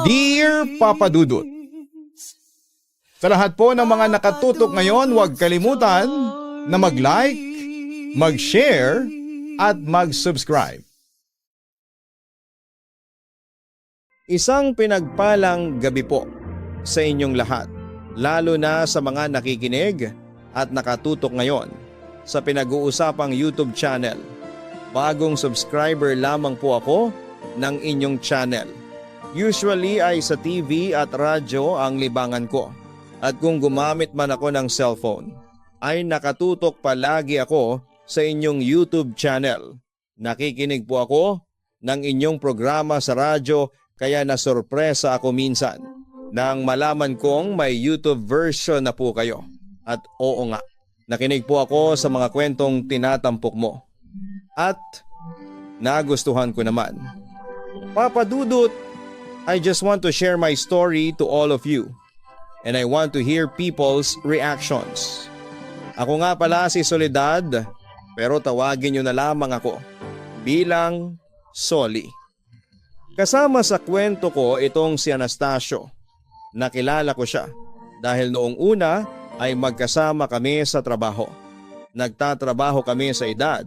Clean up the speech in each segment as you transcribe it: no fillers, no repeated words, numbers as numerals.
Dear Papa Dudut, sa lahat po ng mga nakatutok ngayon, huwag kalimutan na mag-like, mag-share, at mag-subscribe. Isang pinagpalang gabi po sa inyong lahat, lalo na sa mga nakikinig at nakatutok ngayon sa pinag-uusapang YouTube channel. Bagong subscriber lamang po ako ng inyong channel. Usually ay sa TV at radyo ang libangan ko. At kung gumamit man ako ng cellphone, ay nakatutok palagi ako sa inyong YouTube channel. Nakikinig po ako ng inyong programa sa radyo, kaya nasurpresa ako minsan nang malaman kong may YouTube version na po kayo. At oo nga, nakinig po ako sa mga kwentong tinatampok mo. At nagustuhan ko naman. Papa Dudut, I just want to share my story to all of you. And I want to hear people's reactions. Ako nga pala si Soledad, pero tawagin niyo na lamang ako bilang Soli. Kasama sa kwento ko itong si Anastasio. Nakilala ko siya dahil noong una ay magkasama kami sa trabaho. Nagtatrabaho kami sa edad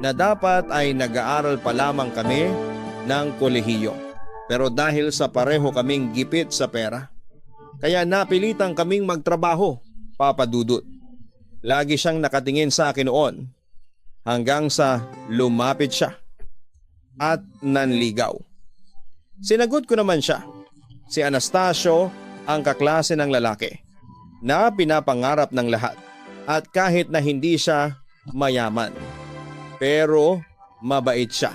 na dapat ay nag-aaral pa lamang kami ng kolehiyo. Pero dahil sa pareho kaming gipit sa pera, kaya napilitan kaming magtrabaho, Papa Dudut. Lagi siyang nakatingin sa akin noon hanggang sa lumapit siya at nanligaw. Sinagot ko naman siya. Si Anastasio ang kaklase ng lalaki na pinapangarap ng lahat at kahit na hindi siya mayaman. Pero mabait siya,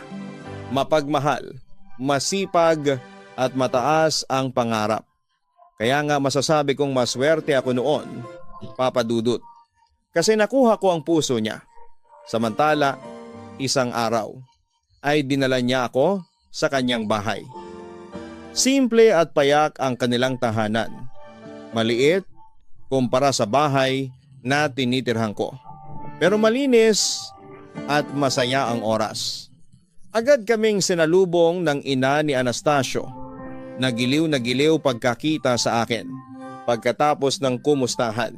mapagmahal, masipag at mataas ang pangarap. Kaya nga masasabi kong maswerte ako noon, Papa Dudut, kasi nakuha ko ang puso niya. Samantala, isang araw ay dinala niya ako sa kanyang bahay. Simple at payak ang kanilang tahanan. Maliit kumpara sa bahay na tinitirhan ko. Pero malinis at masaya ang oras. Agad kaming sinalubong ng ina ni Anastasio. Nagiliw na giliw pagkakita sa akin. Pagkatapos ng kumustahan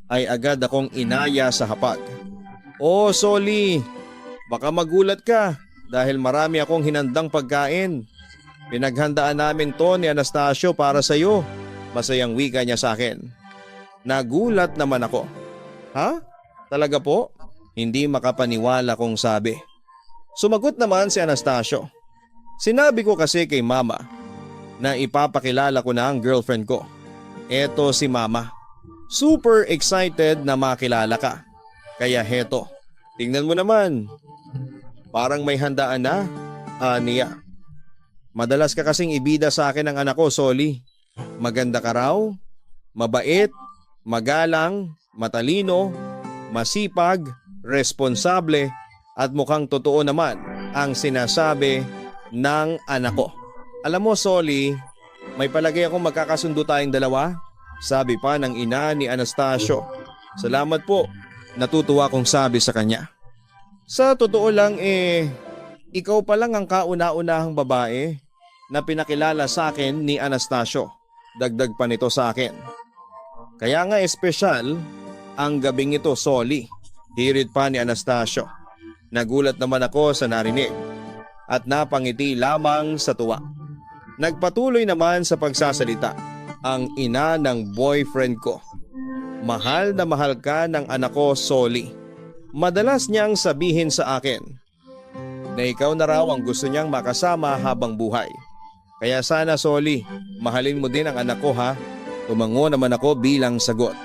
ay agad akong inaya sa hapag. Oh Soli, baka magulat ka dahil marami akong hinandang pagkain. Pinaghandaan namin to ni Anastasio para sa iyo. Masayang wika niya sa akin. Nagulat naman ako. Ha? Talaga po? Hindi makapaniwala kong sabi. Sumagot naman si Anastasio. Sinabi ko kasi kay mama na ipapakilala ko na ang girlfriend ko. Eto si mama. Super excited na makilala ka. Kaya heto, tingnan mo naman. Parang may handaan na, niya. Madalas ka kasing ibida sa akin ng anak ko, Soli. Maganda ka raw, mabait, magalang, matalino, masipag, responsable at mukhang totoo naman ang sinasabi ng anak ko. Alam mo Soli, may palagay akong magkakasundo tayong dalawa, sabi pa ng ina ni Anastasio. Salamat po, natutuwa kong sabi sa kanya. Sa totoo lang ikaw pa lang ang kauna-unahang babae na pinakilala sa akin ni Anastasio. Dagdag pa nito sa akin. Kaya nga espesyal ang gabing ito, Soli. Hirit pa ni Anastasio. Nagulat naman ako sa narinig at napangiti lamang sa tuwa. Nagpatuloy naman sa pagsasalita ang ina ng boyfriend ko. Mahal na mahal ka ng anak ko, Soli. Madalas niyang sabihin sa akin na ikaw na raw ang gusto niyang makasama habang buhay. Kaya sana Soli, mahalin mo din ang anak ko ha. Tumango naman ako bilang sagot.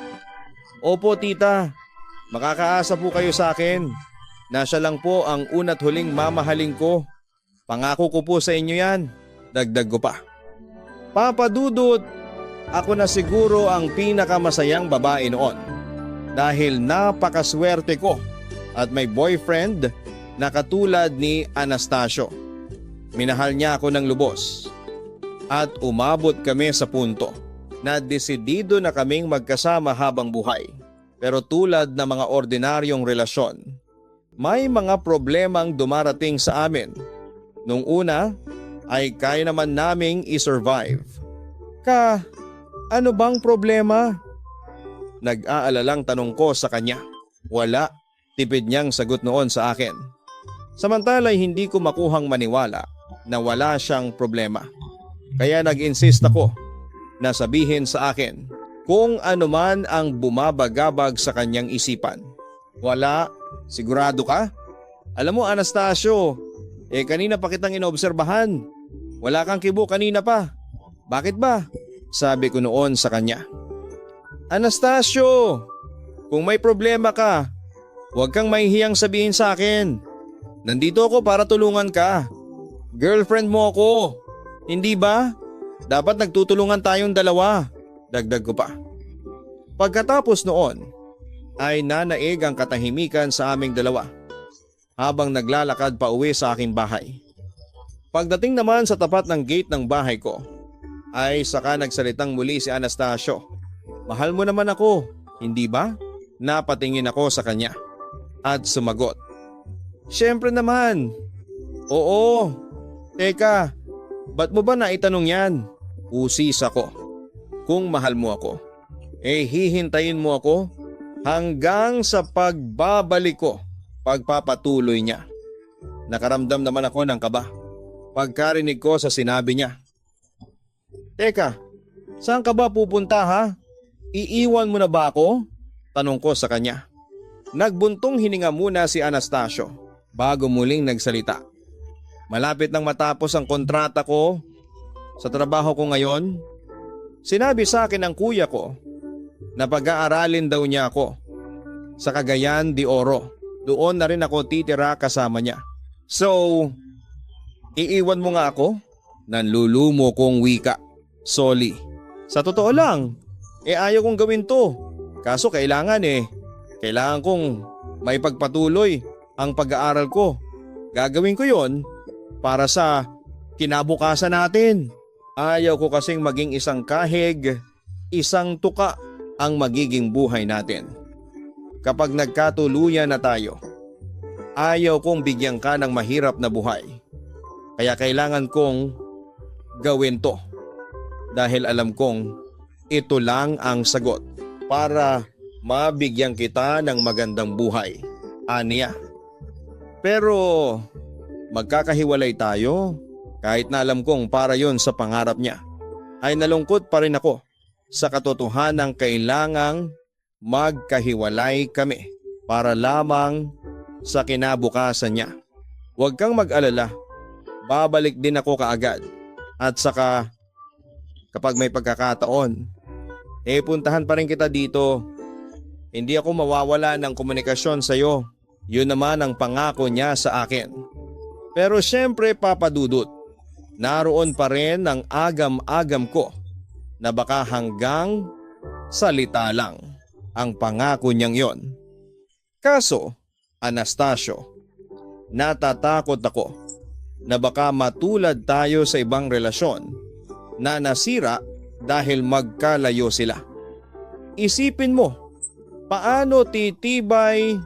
Opo tita, makakaasa po kayo sa akin. Na siya lang po ang una't huling mamahalin ko. Pangako ko po sa inyo yan. Dagdag ko pa. Papa Dudut, ako na siguro ang pinakamasayang babae noon. Dahil napakaswerte ko at may boyfriend na katulad ni Anastasio. Minahal niya ako ng lubos. At umabot kami sa punto na desidido na kaming magkasama habang buhay. Pero tulad ng mga ordinaryong relasyon, may mga problemang dumarating sa amin. Nung una ay kaya naman naming i-survive. Ano bang problema? Nag-aalalang tanong ko sa kanya. Wala, tipid niyang sagot noon sa akin. Samantala'y hindi ko makuhang maniwala na wala siyang problema. Kaya nag-insist ako na sabihin sa akin kung ano man ang bumabagabag sa kanyang isipan. Wala, sigurado ka? Alam mo Anastasio, kanina pa kitang inobserbahan. Wala kang kibo kanina pa. Bakit ba? Sabi ko noon sa kanya. Anastasio, kung may problema ka, huwag kang mahihiyang sabihin sa akin. Nandito ako para tulungan ka. Girlfriend mo ako, hindi ba? Dapat nagtutulungan tayong dalawa. Dagdag ko pa. Pagkatapos noon ay nanaig ang katahimikan sa aming dalawa habang naglalakad pa uwi sa aking bahay. Pagdating naman sa tapat ng gate ng bahay ko ay saka nagsalitang muli si Anastasio. Mahal mo naman ako, hindi ba? Napatingin ako sa kanya at sumagot. Siyempre naman. Oo. Teka, ba't mo ba naitanong yan? Usis ako. Kung mahal mo ako, hihintayin mo ako hanggang sa pagbabalik ko. Pagpapatuloy niya. Nakaramdam naman ako ng kaba pagkarinig ko sa sinabi niya. Teka, saan ka ba pupunta ha? Iiwan mo na ba ako? Tanong ko sa kanya. Nagbuntong hininga muna si Anastasio bago muling nagsalita. Malapit nang matapos ang kontrata ko sa trabaho ko ngayon. Sinabi sa akin ng kuya ko na pag-aaralin daw niya ako sa Cagayan de Oro. Doon na rin ako titira kasama niya. So, iiwan mo nga ako? Nanlulumo kong wika. Sorry. Sa totoo lang, ayaw kong gawin to. Kaso kailangan kong may pagpatuloy ang pag-aaral ko. Gagawin ko yon para sa kinabukasan natin. Ayaw ko kasing maging isang kahig, isang tuka ang magiging buhay natin. Kapag nagkatuluyan na tayo, ayaw kong bigyan ka ng mahirap na buhay. Kaya kailangan kong gawin to. Dahil alam kong ito lang ang sagot para mabigyan kita ng magandang buhay. Aniya. Pero magkakahiwalay tayo kahit na alam kong para yon sa pangarap niya. Ay nalungkot pa rin ako sa katotohanang kailangang magkahiwalay kami para lamang sa kinabukasan niya. Huwag kang mag-alala, babalik din ako kaagad at saka kapag may pagkakataon, puntahan pa rin kita dito. Hindi ako mawawala ng komunikasyon sa iyo. Yun naman ang pangako niya sa akin. Pero syempre papadudot, naroon pa rin ang agam-agam ko na baka hanggang salita lang ang pangako niyang yon. Kaso, Anastasio, natatakot ako na baka matulad tayo sa ibang relasyon na nasira dahil magkalayo sila. Isipin mo, paano titibay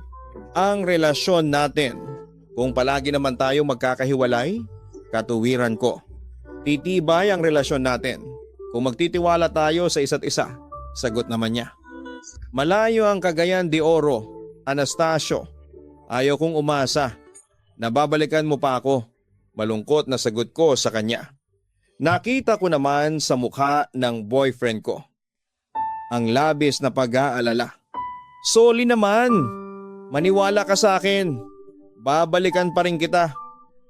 ang relasyon natin kung palagi naman tayo magkakahiwalay? Katuwiran ko, titibay ang relasyon natin kung magtitiwala tayo sa isa't isa. Sagot naman niya. Malayo ang Cagayan de Oro, Anastasio. Ayaw kong umasa na babalikan mo pa ako. Malungkot na sagot ko sa kanya. Nakita ko naman sa mukha ng boyfriend ko ang labis na pag-aalala. Sorry naman, maniwala ka sa akin. Babalikan pa rin kita.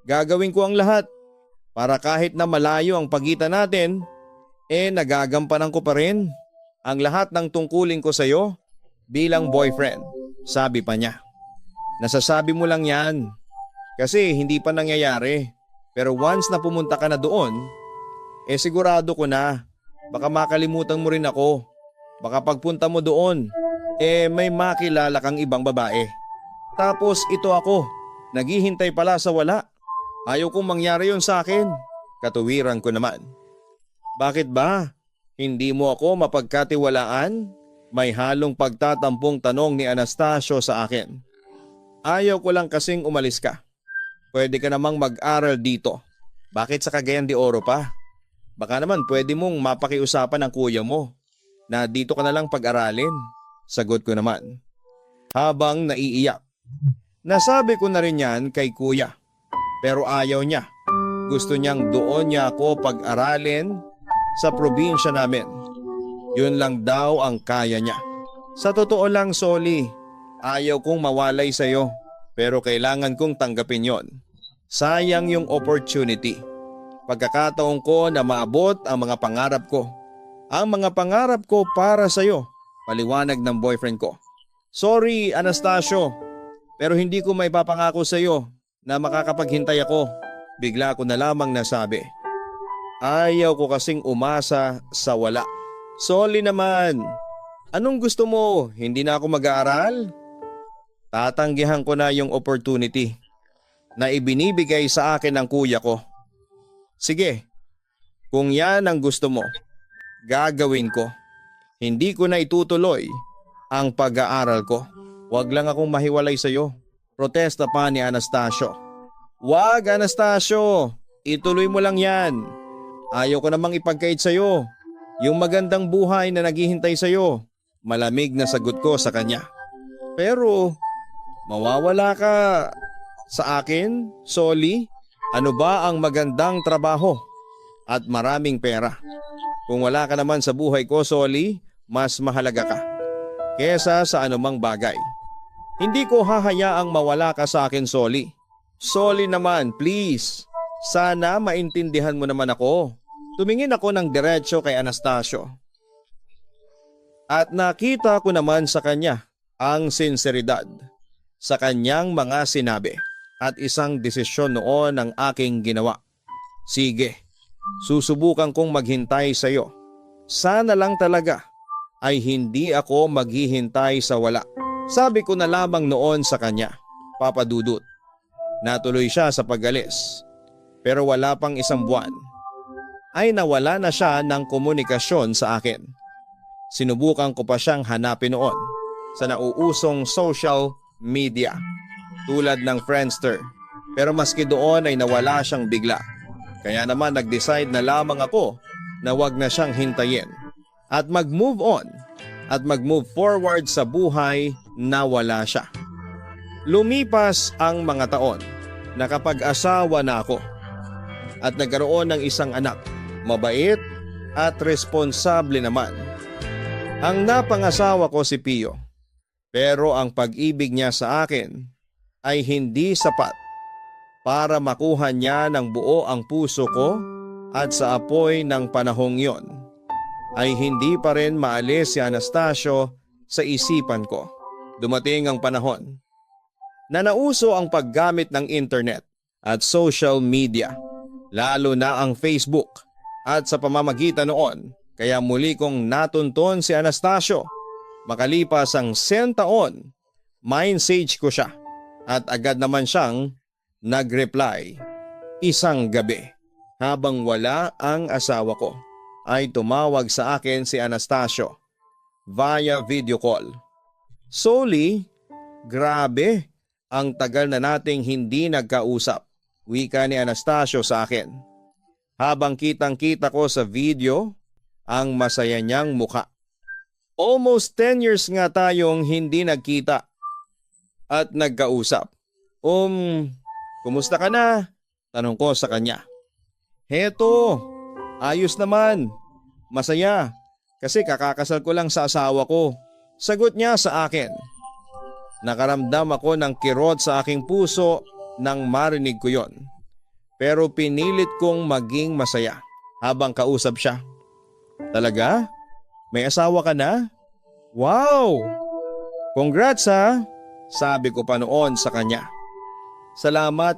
Gagawin ko ang lahat para kahit na malayo ang pagitan natin, nagagampanan ko pa rin ang lahat ng tungkulin ko sa iyo bilang boyfriend. Sabi pa niya. Nasasabi mo lang yan kasi hindi pa nangyayari. Pero once na pumunta ka na doon, sigurado ko na baka makalimutan mo rin ako. Baka pagpunta mo doon, may makilala kang ibang babae. Tapos ito ako, naghihintay pala sa wala. Ayaw kong mangyari yon sa akin. Katuwiran ko naman. Bakit ba? Hindi mo ako mapagkatiwalaan? May halong pagtatampong tanong ni Anastasio sa akin. Ayaw ko lang kasing umalis ka. Pwede ka namang mag-aral dito. Bakit sa Cagayan de Oro pa? Baka naman pwede mong mapakiusapan ng kuya mo na dito ka na lang pag-aralin. Sagot ko naman. Habang naiiyak. Nasabi ko na rin yan kay kuya. Pero ayaw niya. Gusto niyang doon niya ako pag-aralin sa probinsya namin. Yun lang daw ang kaya niya. Sa totoo lang, Soli, ayaw kong mawalay sa'yo. Pero kailangan kong tanggapin yon. Sayang yung opportunity. Pagkakataon ko na maabot ang mga pangarap ko. Ang mga pangarap ko para sa'yo. Paliwanag ng boyfriend ko. Sorry, Anastasio. Pero hindi ko may papangako sa'yo na makakapaghintay ako. Bigla ko na lamang nasabi. Ayaw ko kasing umasa sa wala. Soli naman. Anong gusto mo? Hindi na ako mag-aaral? Tatanggihan ko na yung opportunity na ibinibigay sa akin ng kuya ko. Sige, kung yan ang gusto mo, gagawin ko. Hindi ko na itutuloy ang pag-aaral ko. Huwag lang akong mahiwalay sa iyo. Protesta pa ni Anastasio. Wag, Anastasio. Ituloy mo lang yan. Ayaw ko namang ipagkait sa iyo yung magandang buhay na naghihintay sa iyo. Malamig na sagot ko sa kanya. Pero mawawala ka sa akin, Soli? Ano ba ang magandang trabaho at maraming pera? Kung wala ka naman sa buhay ko, Soli, mas mahalaga ka kesa sa anumang bagay. Hindi ko hahayaang mawala ka sa akin, Soli. Soli naman, please. Sana maintindihan mo naman ako. Tumingin ako ng diretsyo kay Anastasio. At nakita ko naman sa kanya ang sinseridad sa kanyang mga sinabi at isang desisyon noon ang aking ginawa. Sige, susubukan kong maghintay sa iyo. Sana lang talaga ay hindi ako maghihintay sa wala. Sabi ko na lamang noon sa kanya, Papa Dudut. Natuloy siya sa pag-alis. Pero wala pang isang buwan ay nawala na siya ng komunikasyon sa akin. Sinubukan ko pa siyang hanapin noon sa nauusong social media tulad ng Friendster. Pero maski doon ay nawala siyang bigla. Kaya naman nag-decide na lamang ako na wag na siyang hintayin at mag-move on at mag-move forward sa buhay na wala siya. Lumipas ang mga taon, nakapag-asawa na ako at nagkaroon ng isang anak, mabait at responsable naman. Ang napangasawa ko si Pio, pero ang pag-ibig niya sa akin ay hindi sapat para makuha niya ng buo ang puso ko at sa apoy ng panahong yon ay hindi pa rin maalis si Anastasio sa isipan ko. Dumating ang panahon na nauso ang paggamit ng internet at social media, lalo na ang Facebook, at sa pamamagitan noon kaya muli kong natunton si Anastasio. Makalipas ang 100 taon, message ko siya at agad naman siyang nag-reply. Isang gabi, habang wala ang asawa ko, ay tumawag sa akin si Anastasio via video call. Soli, grabe, ang tagal na nating hindi nagkausap, wika ni Anastasio sa akin. Habang kitang-kita ko sa video ang masaya niyang mukha. Almost 10 years nga tayong hindi nagkita at nagkausap. Kumusta ka na? Tanong ko sa kanya. Heto, ayos naman. Masaya kasi kakakasal ko lang sa asawa ko. Sagot niya sa akin. Nakaramdam ako ng kirot sa aking puso nang marinig ko yon. Pero pinilit kong maging masaya habang kausap siya. Talaga? May asawa ka na? Wow! Congrats ha! Sabi ko pa noon sa kanya. Salamat.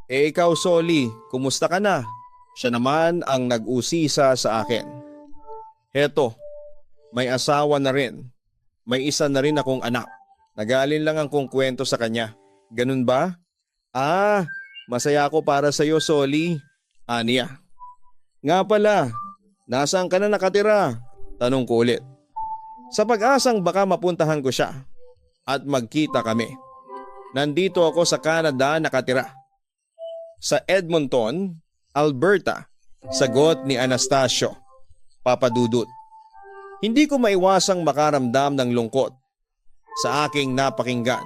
Ikaw Soli, kumusta ka na? Siya naman ang nag-usisa sa akin. Heto, may asawa na rin. May isa na rin akong anak. Nag-aalin lang ang kong kwento sa kanya. Ganun ba? Masaya ako para sa iyo Soli. Aniya. Nga pala, nasaan ka na nakatira? Tanong ko ulit. Sa pag-asang baka mapuntahan ko siya at magkita kami. Nandito ako sa Canada nakatira. Sa Edmonton, Alberta. Sagot ni Anastasio, Papa Dudut. Hindi ko maiwasang makaramdam ng lungkot sa aking napakinggan.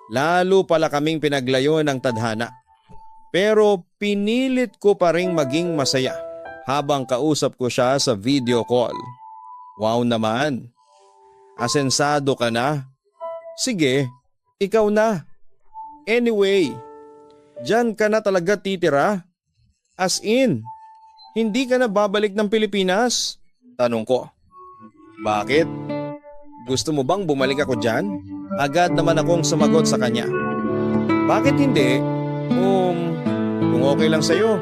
Lalo pala kaming pinaglayo ng tadhana. Pero pinilit ko pa ring maging masaya habang kausap ko siya sa video call. Wow naman. Asensado ka na. Sige, ikaw na. Anyway, diyan ka na talaga titira? As in, hindi ka na babalik ng Pilipinas? Tanong ko. Bakit? Gusto mo bang bumalik ako dyan? Agad naman akong sumagot sa kanya. Bakit hindi? Kung okay lang sa'yo.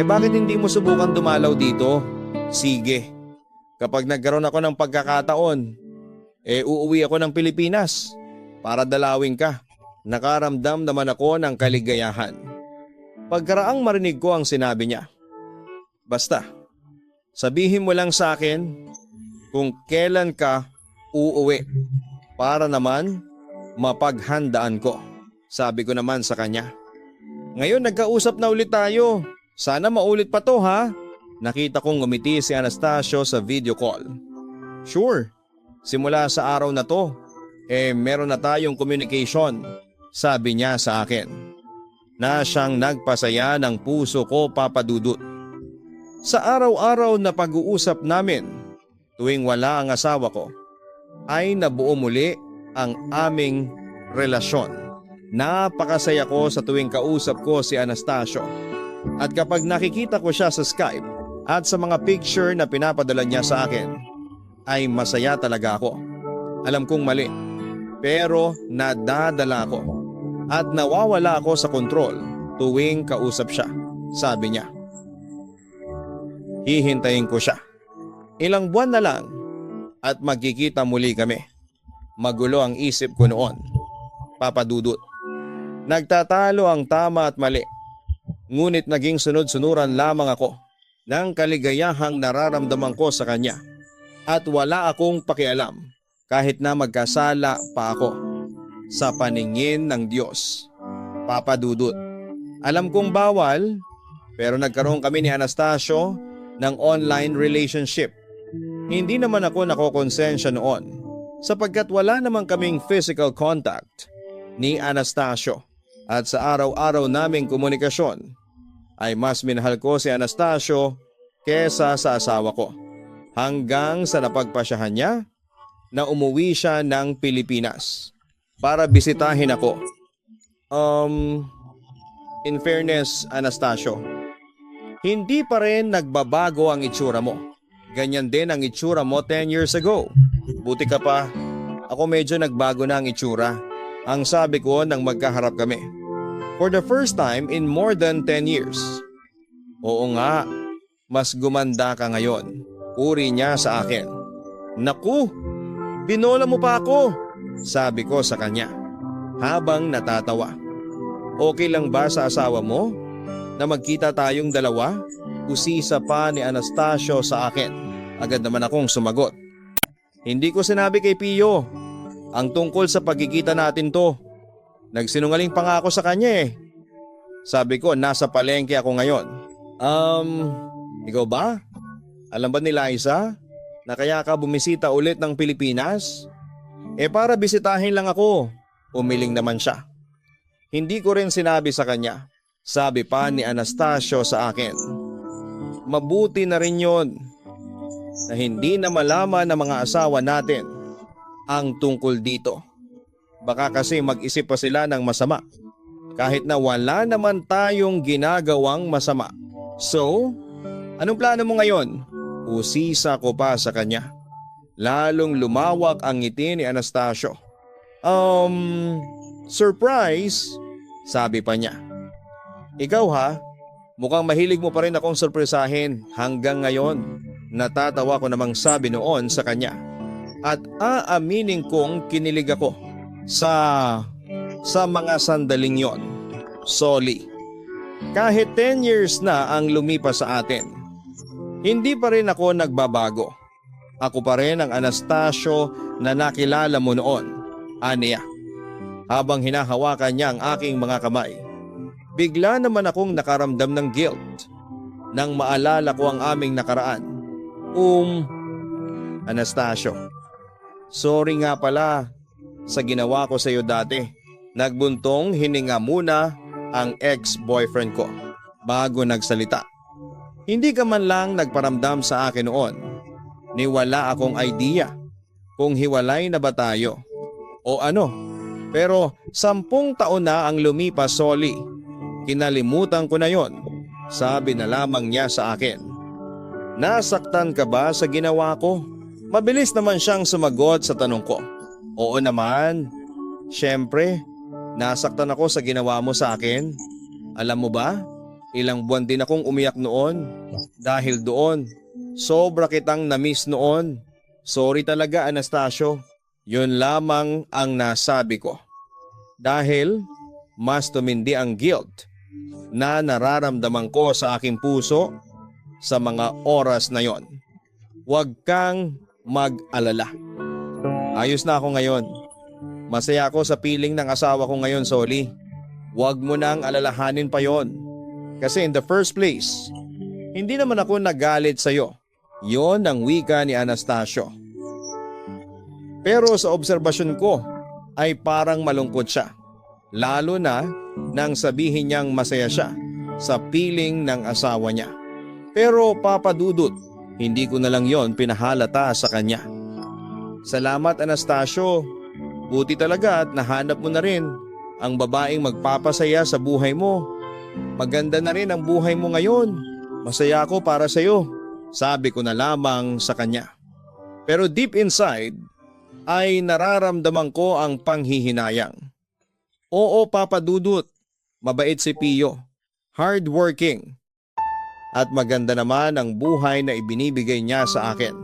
Bakit hindi mo subukan dumalaw dito? Sige. Kapag nagkaroon ako ng pagkakataon, uuwi ako ng Pilipinas para dalawin ka. Nakaramdam naman ako ng kaligayahan. Pagkaraang marinig ko ang sinabi niya. Basta, sabihin mo lang sa akin kung kailan ka uuwi para naman mapaghandaan ko. Sabi ko naman sa kanya. Ngayon nagkausap na ulit tayo. Sana maulit pa to ha. Nakita kong ngumiti si Anastasio sa video call. Sure, simula sa araw na to, meron na tayong communication. Sabi niya sa akin. Na siyang nagpasaya ng puso ko, Papa Dudut. Sa araw-araw na pag-uusap namin, tuwing wala ang asawa ko, ay nabuo muli ang aming relasyon. Napakasaya ko sa tuwing kausap ko si Anastasio. At kapag nakikita ko siya sa Skype at sa mga picture na pinapadala niya sa akin, ay masaya talaga ako. Alam kong mali, pero nadadala ako. At nawawala ako sa kontrol tuwing kausap siya, sabi niya. Hihintayin ko siya. Ilang buwan na lang at magkikita muli kami. Magulo ang isip ko noon, Papa Dudut. Nagtatalo ang tama at mali. Ngunit naging sunod-sunuran lamang ako ng kaligayahang nararamdaman ko sa kanya. At wala akong pakialam kahit na magkasala pa ako. Sa paningin ng Diyos, Papa Dudut. Alam kong bawal, pero nagkaroon kami ni Anastasio ng online relationship. Hindi naman ako nakokonsensya noon sapagkat wala naman kaming physical contact ni Anastasio. At sa araw-araw naming komunikasyon ay mas minahal ko si Anastasio kesa sa asawa ko. Hanggang sa napagpasyahan niya na umuwi siya ng Pilipinas para bisitahin ako. In fairness, Anastasio, hindi pa rin nagbabago ang itsura mo. Ganyan din ang itsura mo 10 years ago. Buti ka pa, ako medyo nagbago na ang itsura. Ang sabi ko nang magkaharap kami. For the first time in more than 10 years. Oo nga, mas gumanda ka ngayon. Uri niya sa akin. Naku, binola mo pa ako, sabi ko sa kanya habang natatawa. Okay lang ba sa asawa mo na magkita tayong dalawa? Usisa pa ni Anastasio sa akin. Agad naman akong sumagot. Hindi ko sinabi kay Pio ang tungkol sa pagkikita natin to. Nagsinungaling pa nga ako sa kanya. Sabi ko, nasa palengke ako ngayon. Ikaw ba? Alam ba ni Liza na kaya ka bumisita ulit ng Pilipinas? Para bisitahin lang ako. Umiling naman siya. Hindi ko rin sinabi sa kanya. Sabi pa ni Anastasio sa akin. Mabuti na rin yon na hindi na malaman ng mga asawa natin ang tungkol dito. Baka kasi mag-isip pa sila ng masama kahit na wala naman tayong ginagawang masama. So, anong plano mo ngayon? Usisa ko pa sa kanya. Lalong lumawak ang ngiti ni Anastasio. Surprise, sabi pa niya. Ikaw ha, mukhang mahilig mo pa rin akong surpresahin hanggang ngayon. Natatawa ko namang sabi noon sa kanya. At aaminin kong kinilig ako sa mga sandaling yon. Sorry. Kahit 10 years na ang lumipas sa atin, hindi pa rin ako nagbabago. Ako pa rin ang Anastasio na nakilala mo noon, aniya. Habang hinahawakan niya ang aking mga kamay, bigla naman akong nakaramdam ng guilt. nang maalala ko ang aming nakaraan. Anastasio, sorry nga pala sa ginawa ko sa iyo dati. Nagbuntong hininga muna ang ex-boyfriend ko bago nagsalita. Hindi ka man lang nagparamdam sa akin noon. Niwala akong idea kung hiwalay na ba tayo o ano. Pero 10 taon na ang lumipas, Soli. Kinalimutan ko na yon. Sabi na lamang niya sa akin. Nasaktan ka ba sa ginawa ko? Mabilis naman siyang sumagot sa tanong ko. Oo naman. Siyempre, nasaktan ako sa ginawa mo sa akin. Alam mo ba, ilang buwan din akong umiyak noon dahil doon. Sobra kitang na-miss noon. Sorry talaga, Anastasio. Yun lamang ang nasabi ko. Dahil mas tumindi ang guilt na nararamdaman ko sa aking puso sa mga oras na yon. Huwag kang mag-alala. Ayos na ako ngayon. Masaya ako sa piling ng asawa ko ngayon, Soli. Huwag mo nang alalahanin pa yon. Kasi in the first place, hindi naman ako nagalit sa iyo. Yon ang wika ni Anastasio. Pero sa obserbasyon ko ay parang malungkot siya. Lalo na nang sabihin niyang masaya siya sa piling ng asawa niya. Pero Papa Dudut, hindi ko na lang yon pinahalata sa kanya. Salamat, Anastasio. Buti talaga at nahanap mo na rin ang babaeng magpapasaya sa buhay mo. Maganda na rin ang buhay mo ngayon. Masaya ako para sa iyo. Sabi ko na lamang sa kanya. Pero deep inside ay nararamdaman ko ang panghihinayang. Oo, Papa Dudut, mabait si Pio, hardworking, at maganda naman ang buhay na ibinibigay niya sa akin.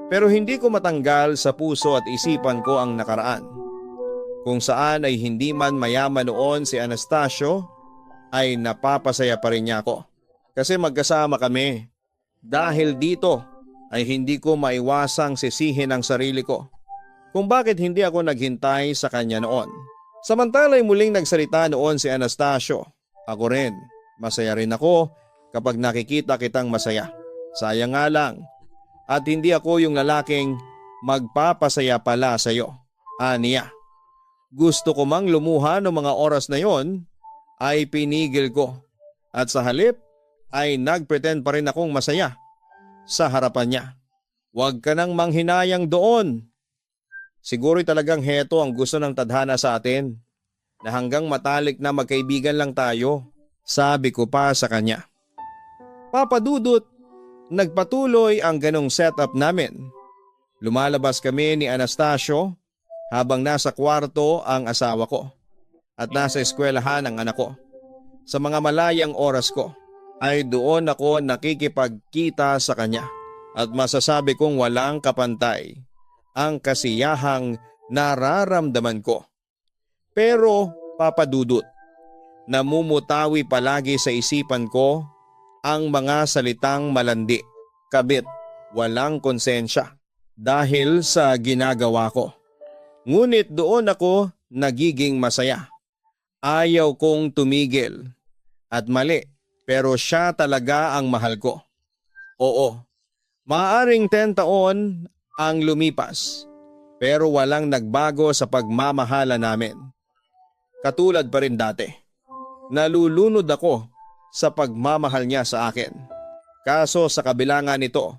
Pero hindi ko matanggal sa puso at isipan ko ang nakaraan. Kung saan ay hindi man mayaman noon si Anastasio, ay napapasaya pa rin niya ako. Kasi magkasama kami. Dahil dito ay hindi ko maiwasang sisihin ang sarili ko kung bakit hindi ako naghintay sa kanya noon. Samantala'y muling nagsalita noon si Anastasio. Ako rin, masaya rin ako kapag nakikita kitang masaya. Sayang nga lang. At hindi ako yung lalaking magpapasaya pala sa iyo. Aniya. Gusto ko mang lumuha noong mga oras na yon ay pinigil ko. At sa halip ay nagpretend pa rin akong masaya sa harapan niya. Huwag ka nang manghinayang doon. Siguro'y talagang heto ang gusto ng tadhana sa atin na hanggang matalik na magkaibigan lang tayo. Sabi ko pa sa kanya. Papa Dudut, nagpatuloy ang ganong setup namin. Lumalabas kami ni Anastasio habang nasa kwarto ang asawa ko at nasa eskwelahan ang anak ko. Sa mga malayang oras ko ay doon ako nakikipagkita sa kanya at masasabi kong walang kapantay ang kasiyahang nararamdaman ko. Pero Papa Dudut, namumutawi palagi sa isipan ko ang mga salitang malandi, kabit, walang konsensya dahil sa ginagawa ko. Ngunit doon ako nagiging masaya. Ayaw kong tumigil. At mali, pero siya talaga ang mahal ko. Oo, maaaring 10 taon ang lumipas, pero walang nagbago sa pagmamahala namin. Katulad pa rin dati. Nalulunod ako sa pagmamahal niya sa akin. Kaso sa kabila nga nito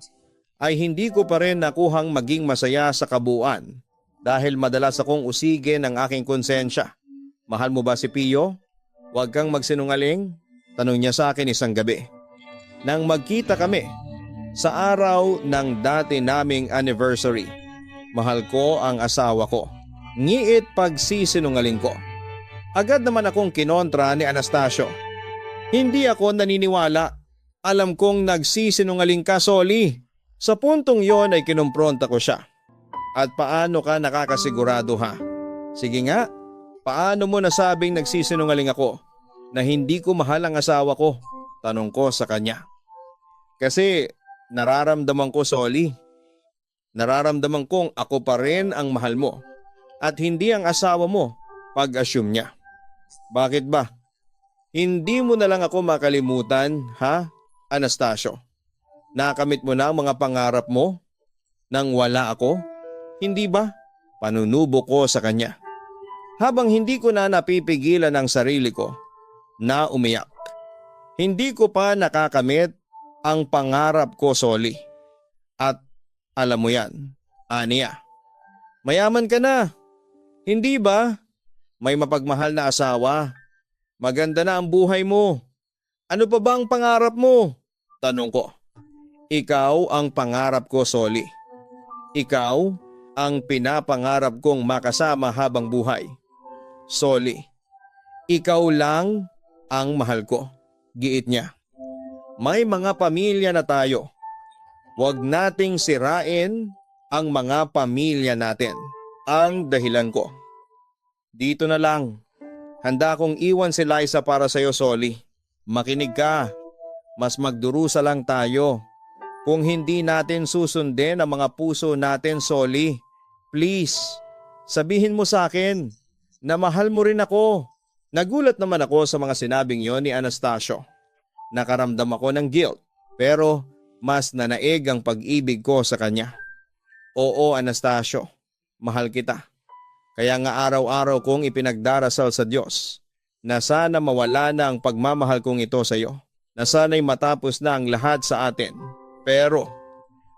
ay hindi ko pa rin nakuhang maging masaya sa kabuuan dahil madalas akong usigin ang aking konsensya. Mahal mo ba si Pio? Huwag kang magsinungaling, tanong niya sa akin isang gabi. Nang magkita kami sa araw ng dati naming anniversary, mahal ko ang asawa ko. Ngiit pagsisinungaling ko. Agad naman akong kinontra ni Anastasio. Hindi ako naniniwala. Alam kong nagsisinungaling ka, Soli. Sa puntong yon ay kinumpronta ko siya. At paano ka nakakasigurado ha? Sige nga, paano mo nasabing nagsisinungaling ako na hindi ko mahal ang asawa ko? Tanong ko sa kanya. Kasi nararamdaman ko, Soli. Nararamdaman kong ako pa rin ang mahal mo at hindi ang asawa mo, pag-assume niya. Bakit ba? Hindi mo na lang ako makalimutan, ha? Anastasio, nakamit mo na ang mga pangarap mo nang wala ako? Hindi ba? Panunubo ko sa kanya. Habang hindi ko na napipigilan ang sarili ko na umiyak. Hindi ko pa nakakamit ang pangarap ko, Soli. At alam mo yan, Ania, mayaman ka na. Hindi ba? May mapagmahal na asawa. Maganda na ang buhay mo. Ano pa ba ang pangarap mo? Tanong ko. Ikaw ang pangarap ko, Soli. Ikaw ang pinapangarap kong makasama habang buhay. Soli, ikaw lang ang mahal ko, giit niya. May mga pamilya na tayo. Huwag nating sirain ang mga pamilya natin. Ang dahilan ko. Dito na lang. Handa kong iwan si Liza para sa'yo, Soli. Makinig ka. Mas magdurusa lang tayo. Kung hindi natin susundin ang mga puso natin, Soli, please, sabihin mo sa akin na mahal mo rin ako. Nagulat naman ako sa mga sinabing yon ni Anastasio. Nakaramdam ako ng guilt, pero mas nanaig ang pag-ibig ko sa kanya. Oo, Anastasio, mahal kita. Kaya nga araw-araw kong ipinagdarasal sa Diyos na sana mawala na ang pagmamahal kong ito sa iyo. Na sana'y matapos na ang lahat sa atin. Pero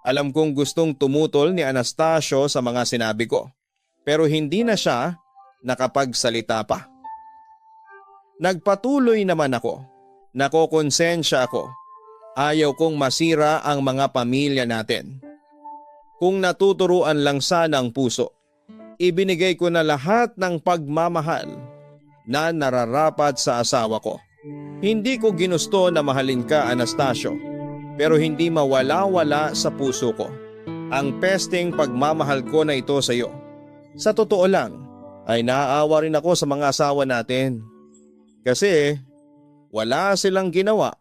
alam kong gustong tumutol ni Anastasio sa mga sinabi ko. Pero hindi na siya nakapagsalita pa. Nagpatuloy naman ako. Nakokonsensya ako. Ayaw kong masira ang mga pamilya natin. Kung natuturuan lang sana ang puso, ibinigay ko na lahat ng pagmamahal na nararapat sa asawa ko. Hindi ko ginusto na mahalin ka, Anastasio, pero hindi mawala-wala sa puso ko ang pesting pagmamahal ko na ito sa iyo. Sa totoo lang, ay naaawa rin ako sa mga asawa natin. Kasi wala silang ginawa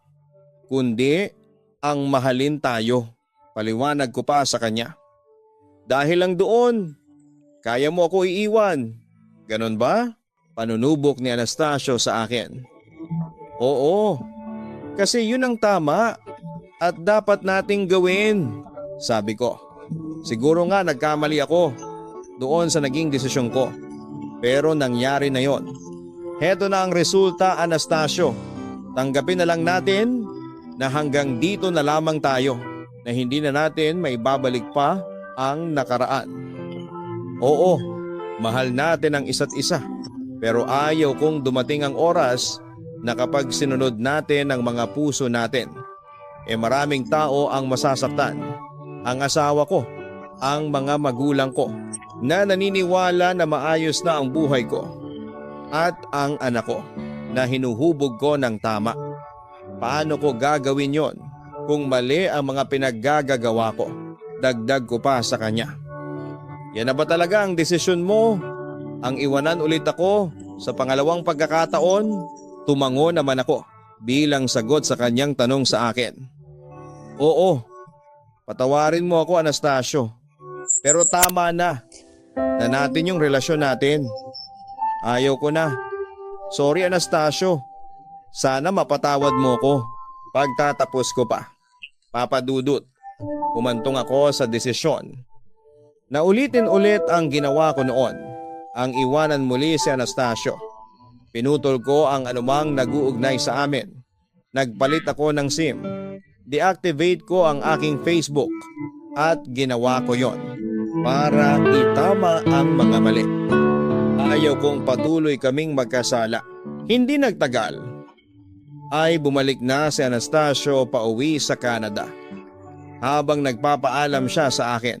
kundi ang mahalin tayo. Paliwanag ko pa sa kanya. Dahil lang doon, kaya mo ako iiwan. Ganon ba? Panunubok ni Anastasio sa akin. Oo, kasi yun ang tama at dapat nating gawin, sabi ko. Siguro nga nagkamali ako doon sa naging desisyon ko. Pero nangyari na yon. Heto na ang resulta, Anastasio. Tanggapin na lang natin na hanggang dito na lamang tayo, na hindi na natin maibabalik pa ang nakaraan. Oo, mahal natin ang isa't isa. Pero ayaw kong dumating ang oras na kapag sinunod natin ang mga puso natin, maraming tao ang masasaktan. Ang asawa ko, ang mga magulang ko, na naniniwala na maayos na ang buhay ko, at ang anak ko na hinuhubog ko ng tama. Paano ko gagawin yon kung mali ang mga pinaggagawa ko? Dagdag ko pa sa kanya. Yan na ba talaga ang desisyon mo? Ang iwanan ulit ako sa pangalawang pagkakataon? Tumango naman ako bilang sagot sa kanyang tanong sa akin. Oo, patawarin mo ako, Anastasio. Pero tama na natin yung relasyon natin. Ayaw ko na. Sorry, Anastasio. Sana mapatawad mo ko pagtatapos ko pa. Papa Dudut, humantong ako sa desisyon. Naulitin-ulit ang ginawa ko noon. Ang iwanan muli si Anastasio. Pinutol ko ang anumang nag-uugnay sa amin. Nagpalit ako ng SIM. Deactivate ko ang aking Facebook. At ginawa ko yon para itama ang mga mali. Ayaw kong patuloy kaming magkasala. Hindi nagtagal ay bumalik na si Anastasio pauwi sa Canada. Habang nagpapaalam siya sa akin,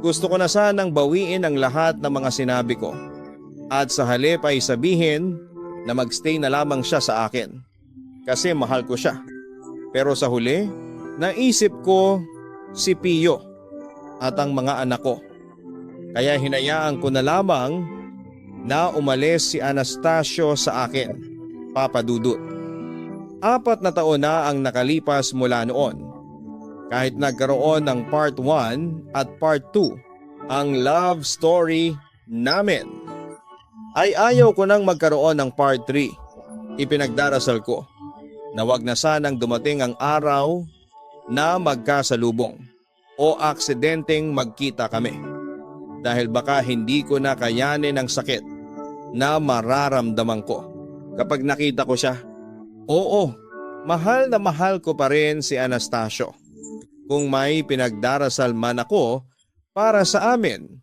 gusto ko na sanang bawiin ang lahat ng mga sinabi ko at sa halip ay sabihin na magstay na lamang siya sa akin kasi mahal ko siya. Pero sa huli, naisip ko si Pio at ang mga anak ko. Kaya hinayaan ko na lamang na umalis si Anastasio sa akin, Papa Dudut. 4 na taon na ang nakalipas mula noon. Kahit nagkaroon ng part 1 at part 2 ang love story namin, ay ayaw ko nang magkaroon ng part 3. Ipinagdarasal ko na wag na sanang dumating ang araw na magkasalubong o aksidenteng magkita kami. Dahil baka hindi ko na kayanin ang sakit na mararamdaman ko kapag nakita ko siya. Oo, mahal na mahal ko pa rin si Anastasio. Kung may pinagdarasal man ako para sa amin,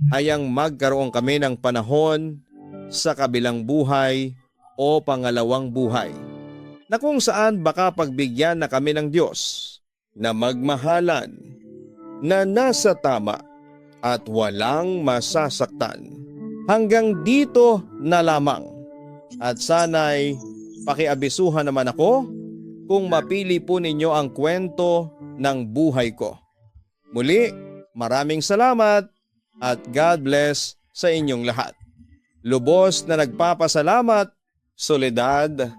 ay ang magkaroon kami ng panahon sa kabilang buhay o pangalawang buhay, na kung saan baka pagbigyan na kami ng Diyos na magmahalan, na nasa tama at walang masasaktan. Hanggang dito na lamang. At sana'y pakiabisuhan naman ako kung mapili po ninyo ang kwento ng buhay ko. Muli, maraming salamat at God bless sa inyong lahat. Lubos na nagpapasalamat, Soledad